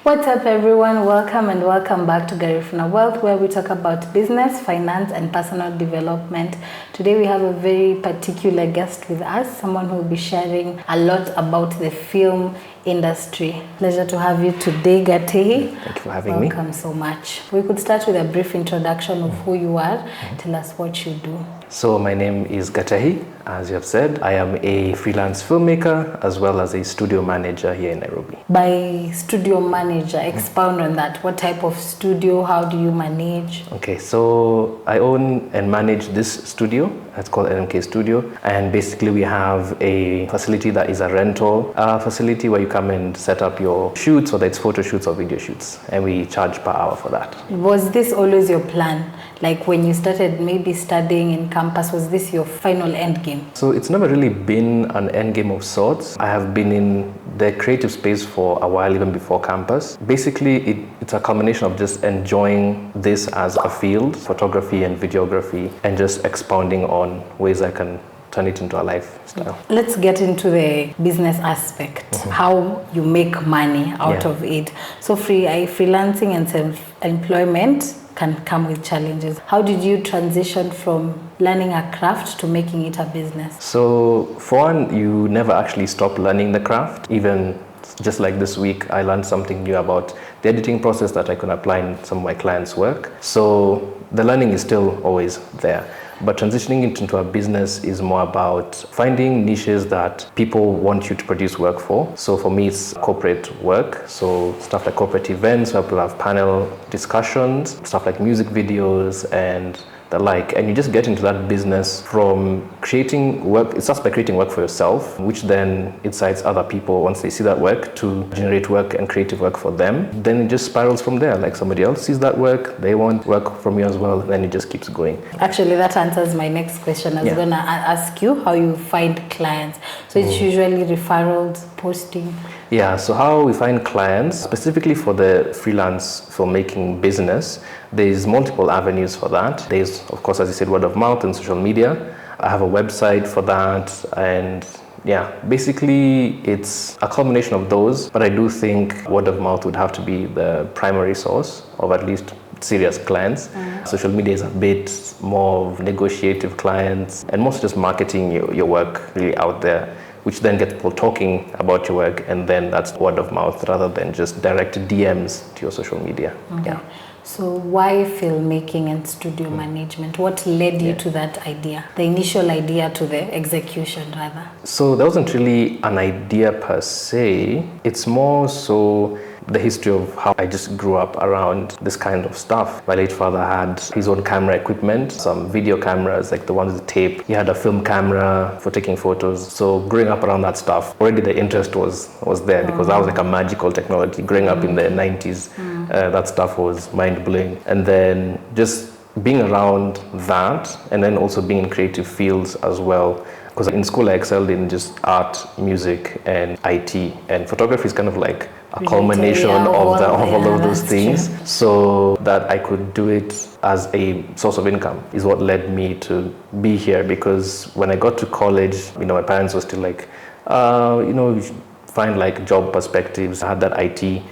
What's up, everyone? Welcome back to Garifuna Wealth, where we talk about business, finance, and personal development. Today, we have a very particular guest with us, someone who will be sharing a lot about the film industry. Pleasure to have you today, Gatehi. Thank you for having me. Welcome so much. We could start with a brief introduction of who you are. Tell us what you do. So my name is Gatehi, as you have said. I am a freelance filmmaker as well as a studio manager here in Nairobi. By studio manager, expound on that. What type of studio? How do you manage? Okay, so I own and manage this studio. It's called LMK Studio. And basically we have a facility that is a rental facility where you come and set up your shoots, whether it's photo shoots or video shoots. And we charge per hour for that. Was this always your plan? Like when you started maybe studying in campus, was this your final end game? So it's never really been an end game of sorts. I have been in the creative space for a while, even before campus. Basically, it's a combination of just enjoying this as a field, photography and videography, and just expounding on ways I can turn it into a lifestyle. Let's get into the business aspect, how you make money out of it. So freelancing and self-employment can come with challenges. How did you transition from learning a craft to making it a business? So for one, you never actually stop learning the craft. Even just like this week, I learned something new about the editing process that I can apply in some of my clients' work. So the learning is still always there. But transitioning it into a business is more about finding niches that people want you to produce work for. So for me, it's corporate work. So stuff like corporate events where people have panel discussions, stuff like music videos and the like. And you just get into that business from creating work. It starts by creating work for yourself, which then incites other people once they see that work to generate work and creative work for them. Then it just spirals from there. Like somebody else sees that work, they want work from you as well, then it just keeps going. Actually, that answers my next question. I was going to ask you how you find clients. So it's usually referrals, posting. Yeah, so how we find clients, specifically for the freelance filmmaking business, there's multiple avenues for that. There's, of course, as you said, word of mouth and social media. I have a website for that, and yeah, basically it's a combination of those, but I do think word of mouth would have to be the primary source of at least serious clients. Social media is a bit more of negotiative clients and mostly just marketing your work really out there, which then gets people talking about your work, and then that's word of mouth rather than just direct DMs to your social media. Okay. Yeah. So why filmmaking and studio management? What led you to that idea? The initial idea to the execution rather? So there wasn't really an idea per se. It's more so the history of how I just grew up around this kind of stuff. My late father had his own camera equipment, some video cameras like the ones with tape. He had a film camera for taking photos. So growing up around that stuff, already the interest was there because that was like a magical technology. Growing up in the 90s, that stuff was mind-blowing. And then just being around that and then also being in creative fields as well. Because in school I excelled in just art, music, and IT, and photography is kind of like a culmination of all of those things. True. So that I could do it as a source of income is what led me to be here. Because when I got to college, my parents were still like, you should find like job perspectives. I had that IT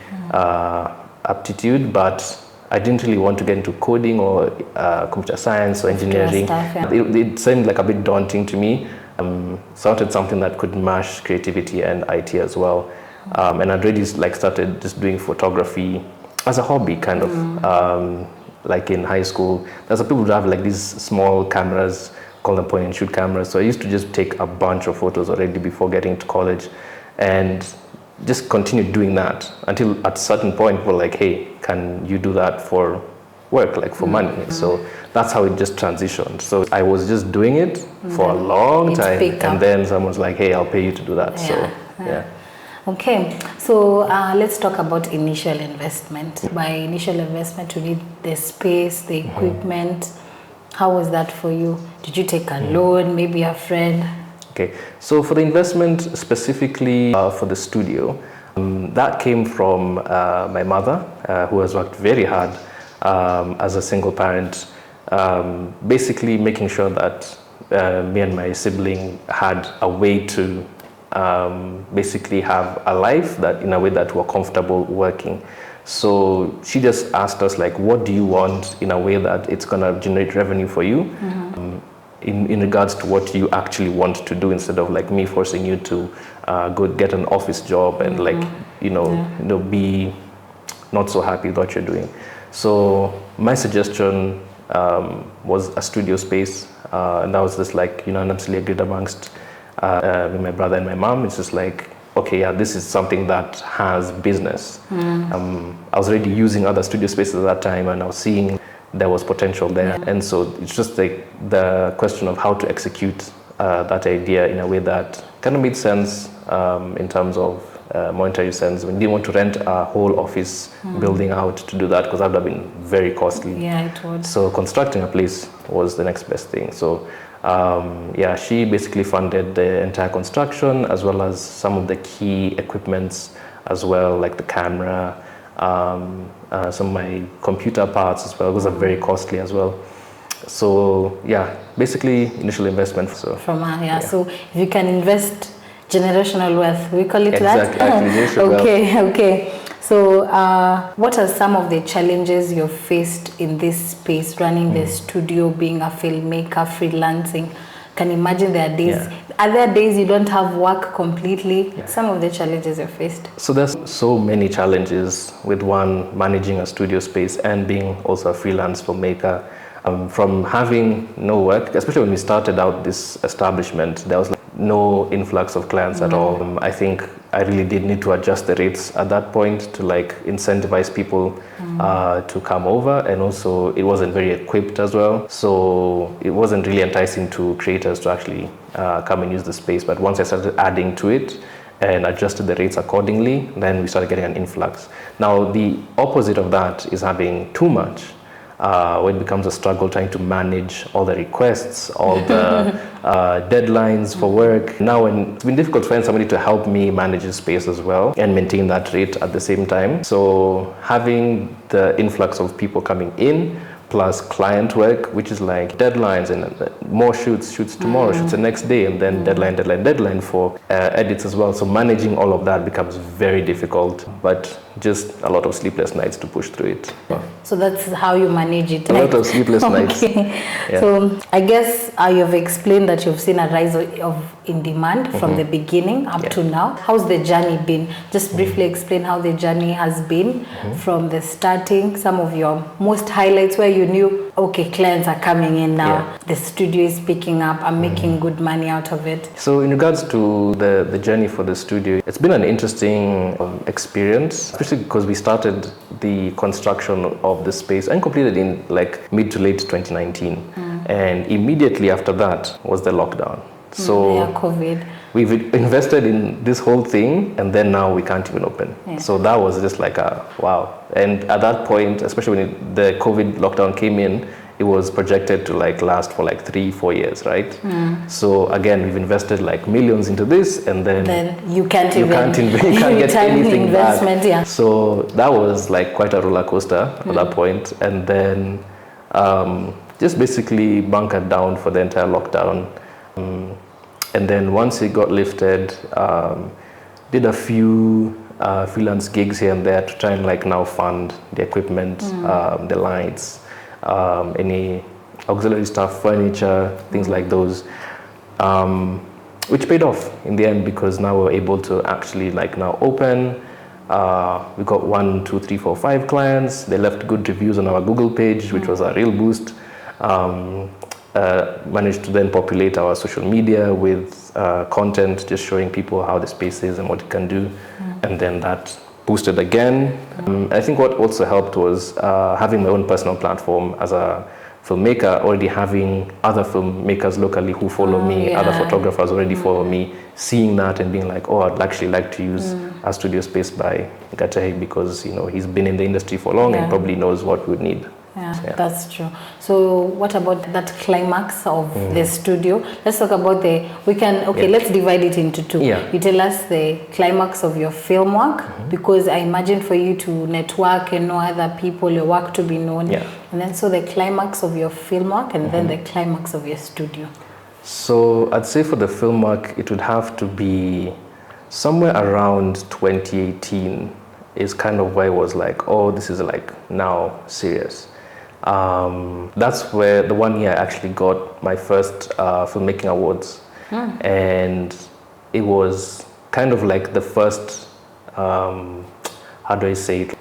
aptitude, but I didn't really want to get into coding or computer science or engineering. Stuff, it seemed like a bit daunting to me. So I wanted something that could mash creativity and IT as well. And I'd already started just doing photography as a hobby, kind of. Like in high school, there's people who have like these small cameras, call them point and shoot cameras. So I used to just take a bunch of photos already before getting to college, and just continued doing that until at a certain point we're like, hey, can you do that for work, like for money? So that's how it just transitioned. So I was just doing it for a long time, and then someone's like, hey, I'll pay you to do that. Okay, so let's talk about initial investment. By initial investment, you need the space, the equipment. How was that for you? Did you take a loan, maybe a friend? Okay, so for the investment specifically for the studio, that came from my mother, who has worked very hard as a single parent, basically making sure that me and my sibling had a way to basically have a life that in a way that we're comfortable working. So she just asked us like, what do you want in a way that it's gonna generate revenue for you, in regards to what you actually want to do, instead of like me forcing you to go get an office job and like be not so happy with what you're doing. So my suggestion was a studio space, and that was just like unanimously agreed amongst my brother and my mom. It's just like, okay, yeah, this is something that has business. I was already using other studio spaces at that time, and I was seeing there was potential there. And so it's just like the question of how to execute that idea in a way that kind of made sense in terms of monetary sense. We didn't want to rent a whole office building out to do that, because that would have been very costly. Yeah, it would. So constructing a place was the next best thing. So she basically funded the entire construction, as well as some of the key equipments as well, like the camera, some of my computer parts as well. Those are very costly as well. So basically initial investment. So So if you can invest generational wealth, we call it exactly, that. Okay. So what are some of the challenges you've faced in this space, running the studio, being a filmmaker, freelancing? Can imagine there are days, are there days you don't have work completely? Some of the challenges you've faced. So there's so many challenges with one managing a studio space and being also a freelance filmmaker. From having no work, especially when we started out this establishment, there was like no influx of clients at all. I think I really did need to adjust the rates at that point to like incentivize people to come over, and also it wasn't very equipped as well, so it wasn't really enticing to creators to actually come and use the space. But once I started adding to it and adjusted the rates accordingly, then we started getting an influx. Now the opposite of that is having too much. Where it becomes a struggle trying to manage all the requests, all the deadlines for work. Now, it's been difficult to find somebody to help me manage the space as well and maintain that rate at the same time. So having the influx of people coming in, plus client work, which is like deadlines and more shoots tomorrow, shoots the next day, and then deadline for edits as well. So managing all of that becomes very difficult, but just a lot of sleepless nights to push through it. So that's how you manage it. A lot of sleepless nights. So I guess you've explained that you've seen a rise of in demand from the beginning up to now. How's the journey been? Just briefly explain how the journey has been from the starting, some of your most highlights where you knew, okay, clients are coming in now, the studio is picking up, I'm making good money out of it. So in regards to the journey for the studio, it's been an interesting experience, especially because we started the construction of the space and completed in like mid to late 2019. And immediately after that was the lockdown. So COVID. We've invested in this whole thing, and then now we can't even open. So that was just like a wow. And at that point, especially when the COVID lockdown came in, it was projected to like last for like 3-4 years, right? So again, we've invested like millions into this, and then you can't get anything investment back. So that was like quite a roller coaster at that point. And then just basically bunkered down for the entire lockdown. And then once it got lifted, did a few freelance gigs here and there to try and like now fund the equipment, the lights, any auxiliary stuff, furniture, things like those, which paid off in the end, because now we're able to actually like now open. We got 1, 2, 3, 4, 5 clients. They left good reviews on our Google page, which was a real boost. Managed to then populate our social media with content, just showing people how the space is and what it can do. And then that boosted again. I think what also helped was having my own personal platform as a filmmaker, already having other filmmakers locally who follow me, other photographers already follow me, seeing that and being like, oh, I'd actually like to use a studio space by Gatahi, because he's been in the industry for long and probably knows what we would need. Yeah, that's true. So what about that climax of the studio? Let's talk about let's divide it into two. You tell us the climax of your film work, because I imagine for you to network and know other people, your work to be known. And then so the climax of your film work, and then the climax of your studio. So I'd say for the film work, it would have to be somewhere around 2018 is kind of where it was like, oh, this is like now serious. That's where the one year I actually got my first filmmaking awards. And it was kind of like the first, how do I say it,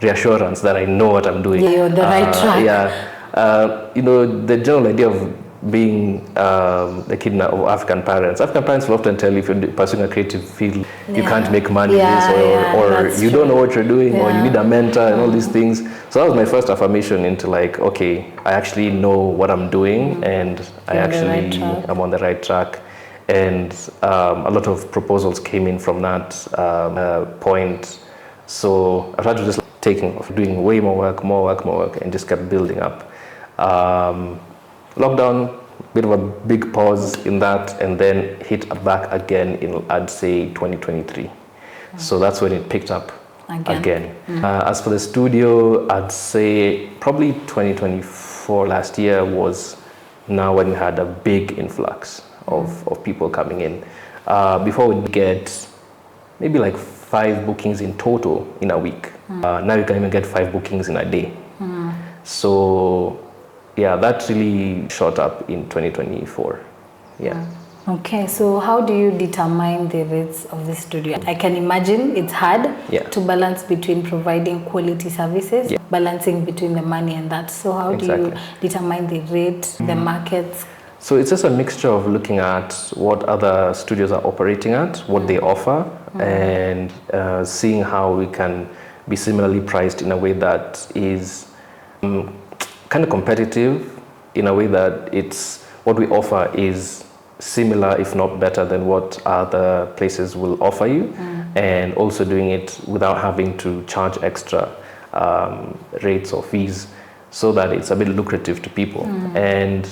reassurance that I know what I'm doing. Yeah, you're on the right track. You know, the general idea of being the kid of African parents. African parents will often tell you if you're pursuing a creative field, you can't make money, or you don't know what you're doing, or you need a mentor and all these things. So that was my first affirmation into like, okay, I actually know what I'm doing, and I'm on the right track. And a lot of proposals came in from that point. So I started just doing way more work, and just kept building up. Lockdown, bit of a big pause in that, and then hit back again in, I'd say, 2023. So that's when it picked up again. As for the studio, I'd say probably 2024, last year, was now when we had a big influx of people coming in. Before we'd get maybe like 5 bookings in total in a week. Now you can even get 5 bookings in a day. So yeah, that really shot up in 2024. Yeah. Okay, so how do you determine the rates of the studio? I can imagine it's hard to balance between providing quality services, balancing between the money and that. So how do you determine the rate, the markets? So it's just a mixture of looking at what other studios are operating at, what they offer, and seeing how we can be similarly priced in a way that is kind of competitive, in a way that it's what we offer is similar, if not better, than what other places will offer you, and also doing it without having to charge extra rates or fees, so that it's a bit lucrative to people. And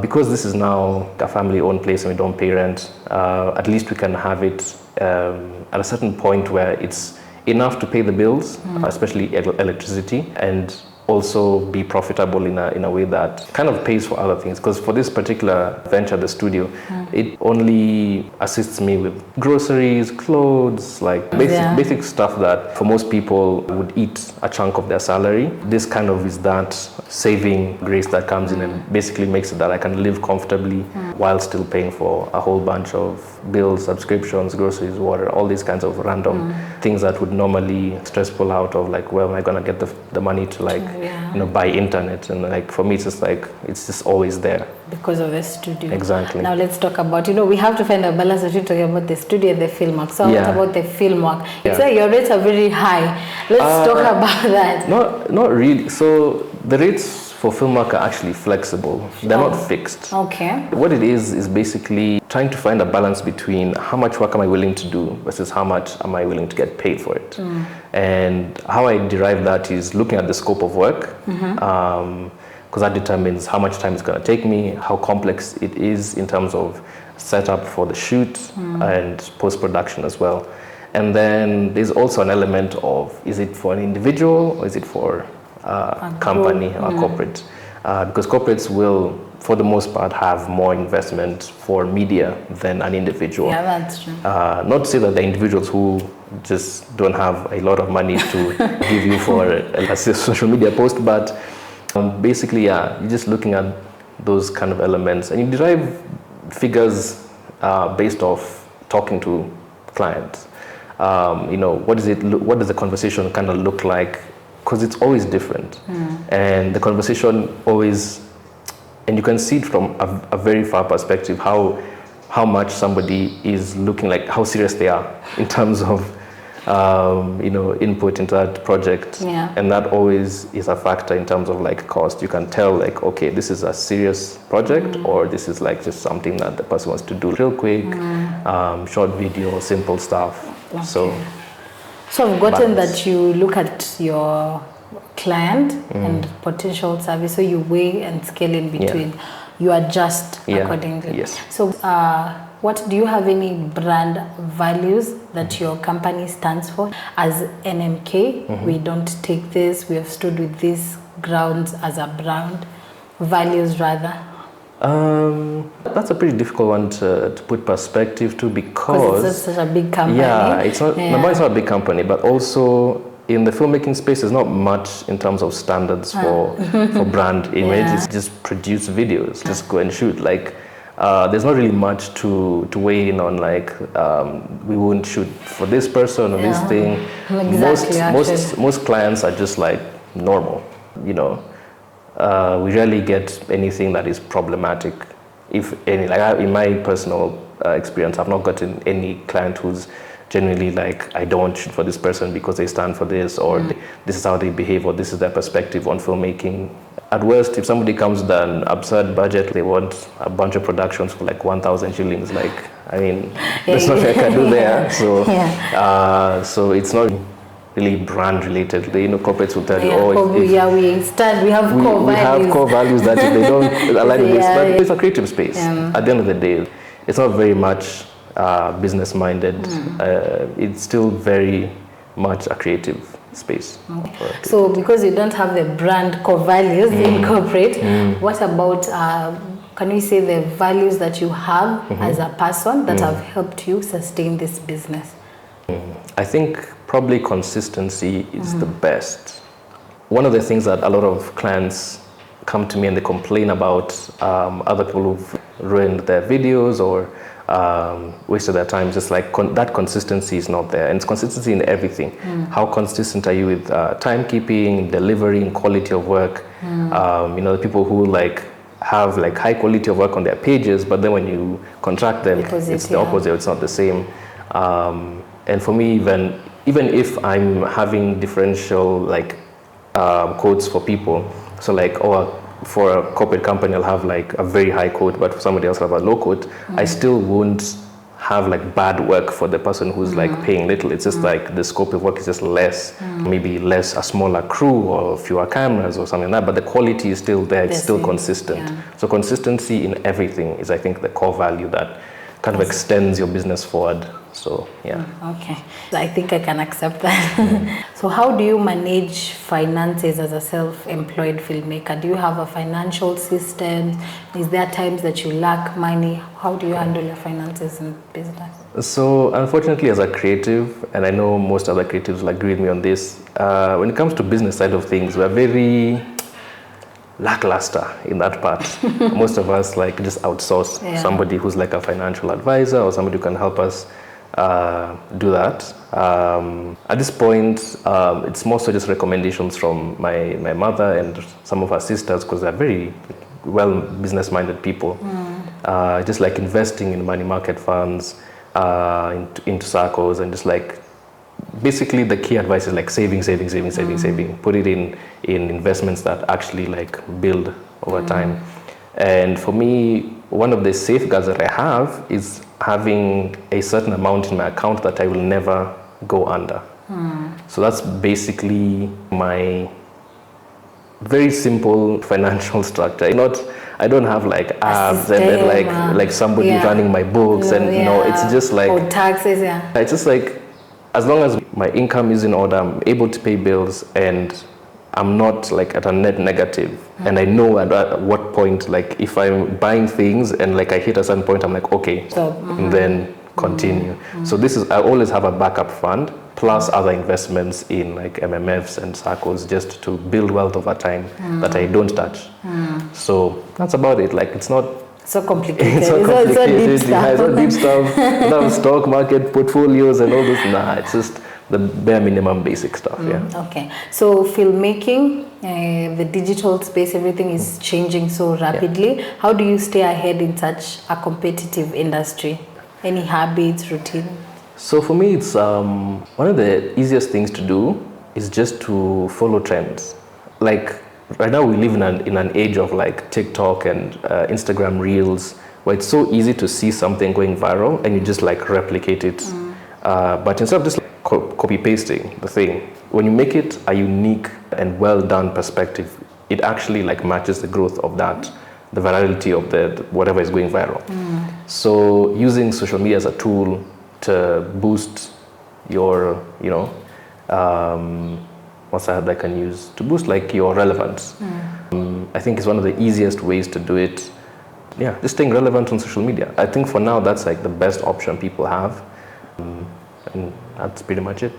because this is now a family-owned place and we don't pay rent, at least we can have it at a certain point where it's enough to pay the bills, especially electricity, and also be profitable in a way that kind of pays for other things. Because for this particular venture, the studio, it only assists me with groceries, clothes, like basic stuff that for most people would eat a chunk of their salary. This kind of is that saving grace that comes in and basically makes it that I can live comfortably while still paying for a whole bunch of bills, subscriptions, groceries, water, all these kinds of random things that would normally stress people out of, like, where am I going to get the money to, like, buy internet. And like for me, it's just like, it's just always there. Because of the studio. Exactly. Now let's talk about, we have to find a balance between talking about the studio and the film work. So what about the film work? It's like your rates are very high. Let's talk about that. Not really. So the rates for film work are actually flexible. They're not fixed. Okay. What it is basically trying to find a balance between how much work am I willing to do versus how much am I willing to get paid for it. And how I derive that is looking at the scope of work, because that determines how much time it's going to take me, how complex it is in terms of setup for the shoot and post-production as well. And then there's also an element of, is it for an individual or is it for a company or a corporate? Because corporates will, for the most part, have more investment for media than an individual. Yeah, that's true. Not to say that the individuals who just don't have a lot of money to give you for a social media post, but basically, you're just looking at those kind of elements, and you derive figures based off talking to clients. What does the conversation kind of look like? Because it's always different, and the conversation always, and you can see it from a very far perspective how much somebody is looking, like how serious they are in terms of input into that project. And that always is a factor in terms of like cost. You can tell, like, okay, this is a serious project, or this is like just something that the person wants to do real quick, short video, simple stuff. Okay. So I've gotten that you look at your client and potential service, so you weigh and scale in between. You adjust accordingly. Yes. So what do you have any brand values that your company stands for? As NMK, we don't take this, we have stood with these grounds as a brand, values rather. That's a pretty difficult one to put perspective to because it's such a big company. Yeah, it's not. Number one, it's not a big company, but also in the filmmaking space, there's not much in terms of standards for brand image. Yeah. It's just produce videos, just go and shoot. Like, there's not really much to weigh in on. Like, we wouldn't shoot for this person or this thing. Exactly. Most clients are just like normal, you know. We rarely get anything that is problematic, if any. Like in my personal experience, I've not gotten any client who's genuinely like, I don't shoot for this person because they stand for this, or this is how they behave, or this is their perspective on filmmaking. At worst, if somebody comes with an absurd budget, they want a bunch of productions for like 1,000 shillings. Like, I mean, there's nothing I can do there. So, so it's not really brand related. The corporates will tell you, we have core values. We have core values that if they don't align with this, but it's a creative space. At the end of the day, it's not very much business minded. It's still very much a creative space. So because you don't have the brand core values in corporate, what about can we say the values that you have as a person that have helped you sustain this business? I think probably consistency is the best. One of the things that a lot of clients come to me and they complain about other people who've ruined their videos or wasted their time, just like that consistency is not there. And it's consistency in everything. How consistent are you with timekeeping, delivering, quality of work? The people who like have like high quality of work on their pages, but then when you contract them, it's the opposite, it's not the same. And for me, even if I'm having differential like quotes for people, so like, for a corporate company, I'll have like a very high quote, but for somebody else, I'll have a low quote. I still won't have like bad work for the person who's like paying little. It's just like the scope of work is just less, maybe less, a smaller crew or fewer cameras or something like that, but the quality is still there, it's still consistent. So consistency in everything is, I think, the core value that kind of extends your business forward. So, yeah. Okay. I think I can accept that. So how do you manage finances as a self-employed filmmaker? Do you have a financial system? Is there times that you lack money? How do you handle your finances in business? So, unfortunately, as a creative, and I know most other creatives will agree with me on this, when it comes to business side of things, we're very lackluster in that part. Most of us like just outsource somebody who's like a financial advisor or somebody who can help us do that. At this point, it's mostly just recommendations from my mother and some of her sisters, because they're very well business-minded people. Just like investing in money market funds, into circles, and just like basically the key advice is like saving. Put it in investments that actually like build over time. And for me, one of the safeguards that I have is having a certain amount in my account that I will never go under. So that's basically my very simple financial structure. I don't have like ads and then like somebody running my books and it's just like, or taxes. It's just like, as long as my income is in order, I'm able to pay bills and I'm not like at a net negative. And I know at what point, like if I'm buying things and like I hit a certain point, I'm like, okay, and then continue. So I always have a backup fund plus other investments in like MMFs and circles just to build wealth over time that I don't touch. So that's about it. Like it's not so complicated. It's so complicated. It's not deep stuff. No stock market portfolios and all this. Nah, it's just the bare minimum basic stuff. Okay. So filmmaking, the digital space, everything is changing so rapidly. How do you stay ahead in such a competitive industry? Any habits, routine? So for me, it's one of the easiest things to do is just to follow trends. Like right now we live in an age of like TikTok and Instagram Reels, where it's so easy to see something going viral and you just like replicate it. But instead of just like copy pasting the thing, when you make it a unique and well done perspective, it actually like matches the growth of that, the virality of the whatever is going viral. So using social media as a tool to boost your, what's that I can use to boost like your relevance. I think it's one of the easiest ways to do it. yeah, just staying relevant on social media. I think for now that's like the best option people have, and that's pretty much it.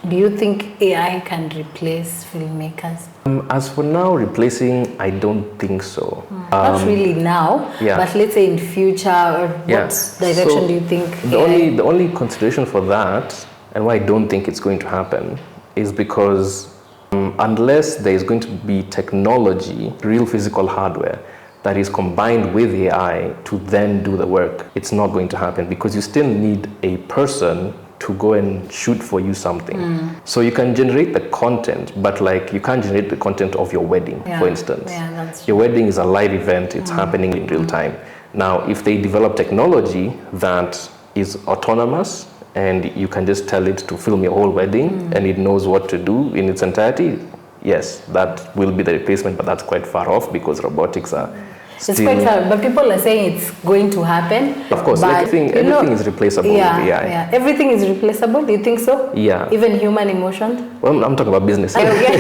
Do you think AI can replace filmmakers? As for now, replacing, I don't think so. Not really now, yeah. but let's say in future, or Yeah. what direction So do you think the only consideration for that, and why I don't think it's going to happen, is because unless there is going to be technology, real physical hardware, that is combined with AI to then do the work, it's not going to happen, because you still need a person to go and shoot for you something. So you can generate the content, but like you can't generate the content of your wedding, for instance. Yeah, that's true. Your wedding is a live event, it's happening in real time. Now, if they develop technology that is autonomous and you can just tell it to film your whole wedding and it knows what to do in its entirety, yes, that will be the replacement, but that's quite far off because robotics are It's quite hard, but people are saying it's going to happen. Of course, but, everything is replaceable with AI. Yeah, everything is replaceable. Do you think so? Yeah. Even human emotions? Well, I'm talking about business. Okay.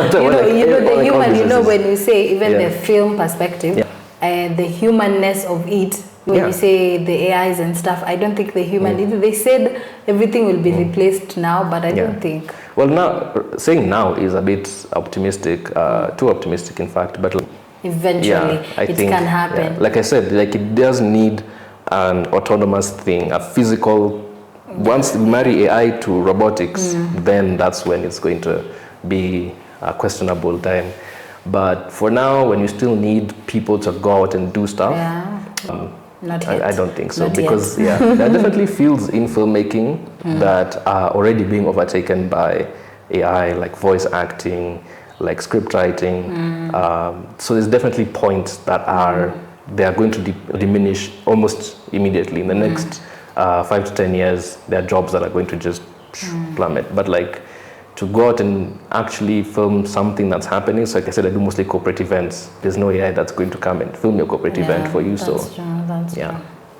The human, when you say even Yeah. the film perspective, and the humanness of it, when you say the AIs and stuff, I don't think the human, they said everything will be replaced now, but I don't think. Well, now, saying now is a bit optimistic, too optimistic in fact, but eventually it can happen. Yeah. Like I said, like it does need an autonomous thing, a physical. Once we marry AI to robotics, then that's when it's going to be a questionable time. But for now, when you still need people to go out and do stuff, not yet. I don't think so. Not because there are definitely fields in filmmaking that are already being overtaken by AI, like voice acting, like script writing. So there's definitely points that they are going to diminish almost immediately. In the next 5 to 10 years, there are jobs that are going to just plummet. But like to go out and actually film something that's happening, so like I said, I do mostly corporate events. There's no AI that's going to come and film your corporate event for you. That's true.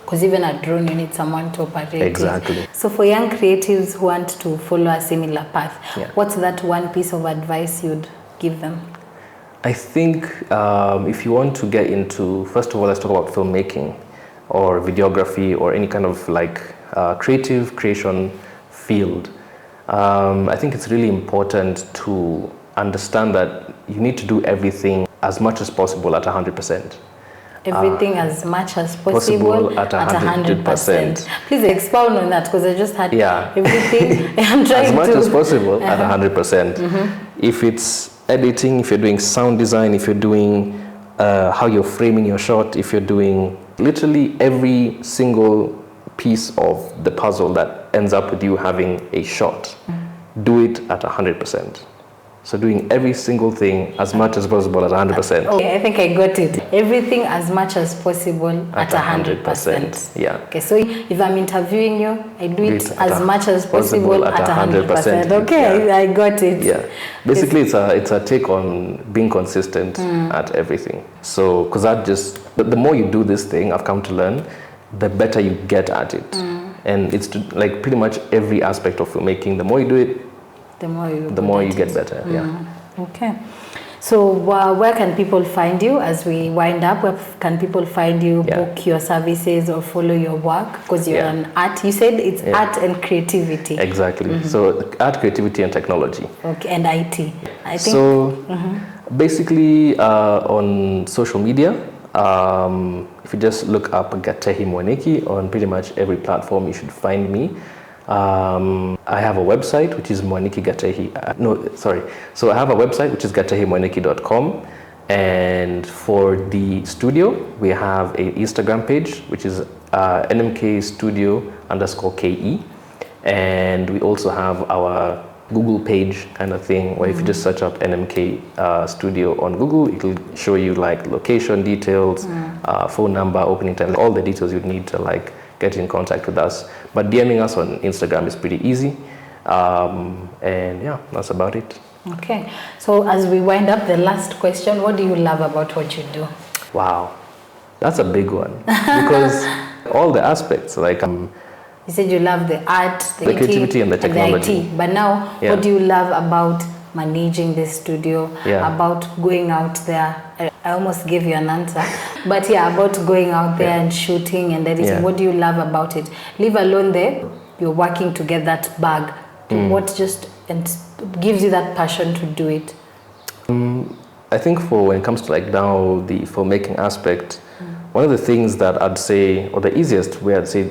Because even a drone, you need someone to operate it. Exactly. So for young creatives who want to follow a similar path, what's that one piece of advice you'd give them? I think if you want to get into, first of all, let's talk about filmmaking or videography or any kind of like creative creation field. I think it's really important to understand that you need to do everything as much as possible at 100%. Everything as much as possible at 100%. Please expound on that, because I just had everything. I'm trying as much as possible at 100%. If it's editing, if you're doing sound design, if you're doing how you're framing your shot, if you're doing literally every single piece of the puzzle that ends up with you having a shot, do it at 100%. So doing every single thing as much as possible at 100%. Okay, I think I got it. Everything as much as possible at 100%. Yeah. Okay, so if I'm interviewing you, I do it as much as possible at 100%. Okay, I got it. Yeah. Basically, it's a take on being consistent at everything. So, because the more you do this thing, I've come to learn, the better you get at it. And it's like pretty much every aspect of filmmaking. The more you do it, the more you get better. Okay. So where can people find you as we wind up? Where can people find you, book your services or follow your work? Because you're an art, you said it's art and creativity. Exactly. So art, creativity and technology. Okay, and IT. I think. So basically on social media, if you just look up Gatehi Mwaniki on pretty much every platform, you should find me. I have a website which is Mwaniki Gatehi. So I have a website which is gatehimwaniki.com, and for the studio we have an Instagram page which is NMK Studio _KE, and we also have our Google page kind of thing, where if you just search up NMK Studio on Google, it will show you like location details, phone number, opening time, all the details you'd need to like get in contact with us. But DMing us on Instagram is pretty easy. And yeah, that's about it. Okay. So as we wind up, the last question, what do you love about what you do? Wow. That's a big one. Because all the aspects, like you said you love the art, the creativity and the technology. And the IT. But now, what do you love about managing this studio, about going out there? I almost gave you an answer, But yeah, about going out there and shooting and everything, Yeah. what do you love about it? Leave alone there, you're working to get that bag. What just and gives you that passion to do it? I think for when it comes to like now the filmmaking aspect, one of the things that I'd say, or the easiest way I'd say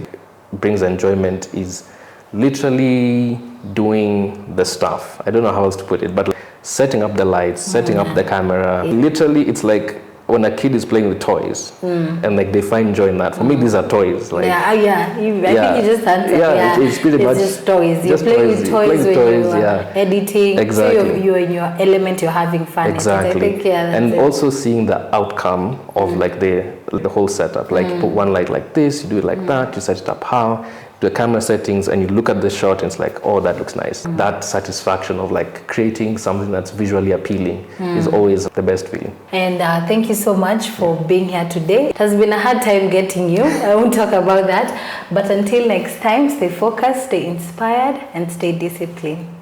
brings enjoyment is literally doing the stuff. I don't know how else to put it, but like setting up the lights, setting up the camera. Literally, it's like when a kid is playing with toys and like they find joy in that. For me, these are toys. Like I think you just answered. it's pretty much just toys. You just play toys. with You toys play with when toys, you are editing. Exactly. So you're in your element. You're having fun. Exactly. I think, and that's it. also seeing the outcome of like the whole setup. Like you put one light like this, you do it like that, you set it up how, the camera settings, and you look at the shot and it's like, oh, that looks nice. That satisfaction of like creating something that's visually appealing is always the best feeling. And thank you so much for being here today. It has been a hard time getting you. I won't talk about that. But until next time, stay focused, stay inspired, and stay disciplined.